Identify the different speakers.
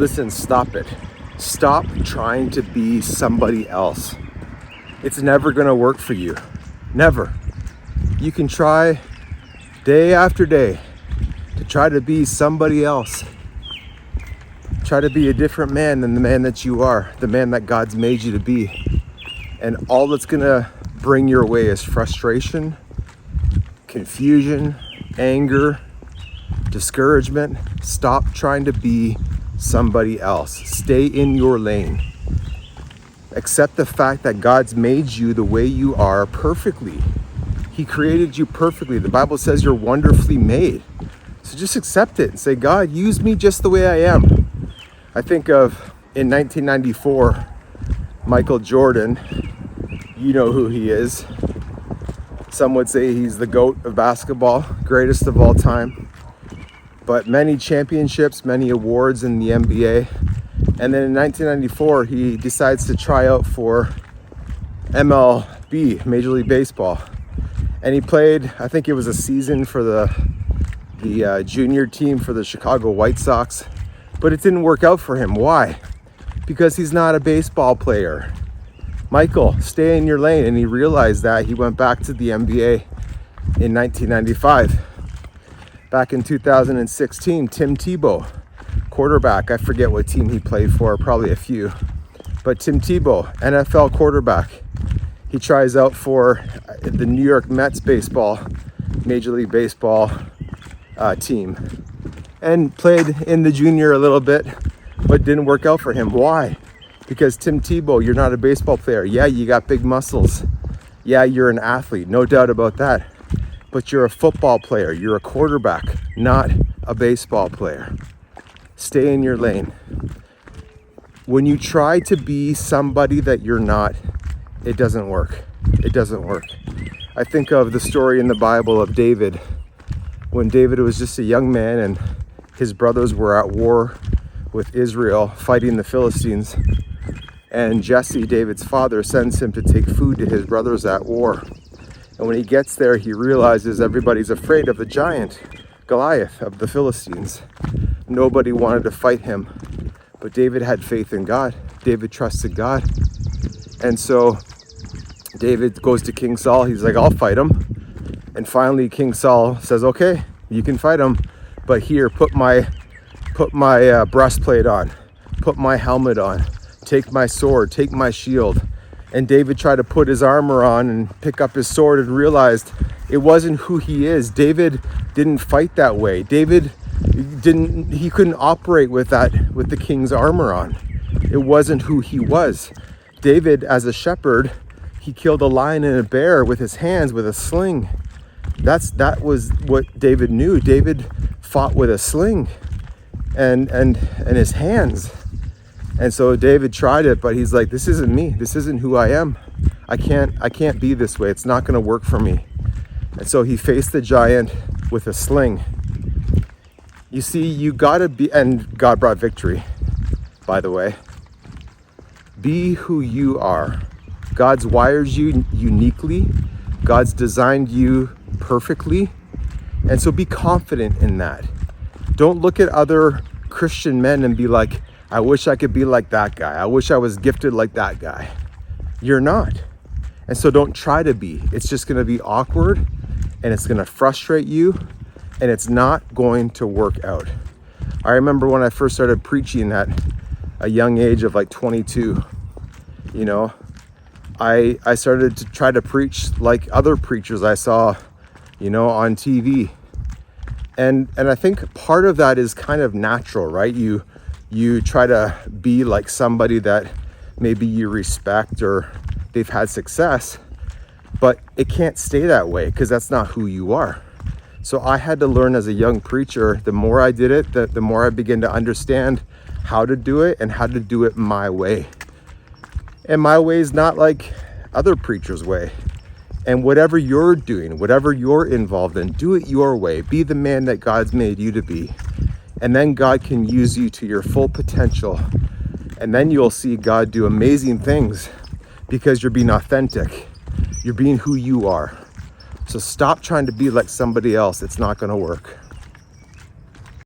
Speaker 1: Listen, stop it. Stop trying to be somebody else. It's never going to work for you. Never. You can try day after day to try to be somebody else. Try to be a different man than the man that you are, the man that God's made you to be. And all that's going to bring your way is frustration, confusion, anger, discouragement. Stop trying to be somebody else. Stay in your lane. Accept the fact that God's made you the way you are perfectly. He created you perfectly. The Bible says you're wonderfully made. So just accept it and say, God, use me just the way I am. I think of in 1994, Michael Jordan. You know who he is. Some would say he's the GOAT of basketball, greatest of all time. But many championships, many awards in the NBA. And then in 1994, he decides to try out for MLB, Major League Baseball. And he played, I think it was a season for the junior team for the Chicago White Sox. But it didn't work out for him. Why? Because he's not a baseball player. Michael, stay in your lane. And he realized that. He went back to the NBA in 1995. Back in 2016, Tim Tebow, quarterback, I forget what team he played for, probably a few. But Tim Tebow, NFL quarterback, he tries out for the New York Mets baseball, Major League Baseball team. And played in the junior a little bit, but didn't work out for him. Why? Because Tim Tebow, you're not a baseball player. Yeah, you got big muscles. Yeah, you're an athlete, no doubt about that. But you're a football player. You're a quarterback, not a baseball player. Stay in your lane. When you try to be somebody that you're not, it doesn't work. It doesn't work. I think of the story in the Bible of David. When David was just a young man and his brothers were at war with Israel, fighting the Philistines. And Jesse, David's father, sends him to take food to his brothers at war. And when he gets there, he realizes everybody's afraid of the giant, Goliath, of the Philistines. Nobody wanted to fight him. But David had faith in God. David trusted God. And so David goes to King Saul. He's like, I'll fight him. And King Saul says, okay, you can fight him. But here, put my breastplate on. Put my helmet on. Take my sword. Take my shield. And David tried to put his armor on and pick up his sword and realized it wasn't who he is. David didn't fight that way. He couldn't operate with the king's armor on. It wasn't who he was. David, as a shepherd, he killed a lion and a bear with his hands, with a sling. That was what David knew. David fought with a sling and his hands. And so David tried it, but he's like, this isn't me. This isn't who I am. I can't be this way. It's not going to work for me. And so he faced the giant with a sling. You see, you gotta be, and God brought victory, by the way. Be who you are. God's wired you uniquely. God's designed you perfectly. And so be confident in that. Don't look at other Christian men and be like, I wish I could be like that guy. I wish I was gifted like that guy. You're not. And so don't try to be. It's just going to be awkward and it's going to frustrate you and it's not going to work out. I remember when I first started preaching at a young age of like 22, I started to try to preach like other preachers I saw, on TV. And I think part of that is kind of natural, right? You try to be like somebody that maybe you respect or they've had success, but it can't stay that way because that's not who you are. So I had to learn as a young preacher, the more I did it, the more I began to understand how to do it and how to do it my way. And my way is not like other preachers' way. And whatever you're doing, whatever you're involved in, do it your way. Be the man that God's made you to be. And then God can use you to your full potential. And then you'll see God do amazing things because you're being authentic. You're being who you are. So stop trying to be like somebody else. It's not going to work.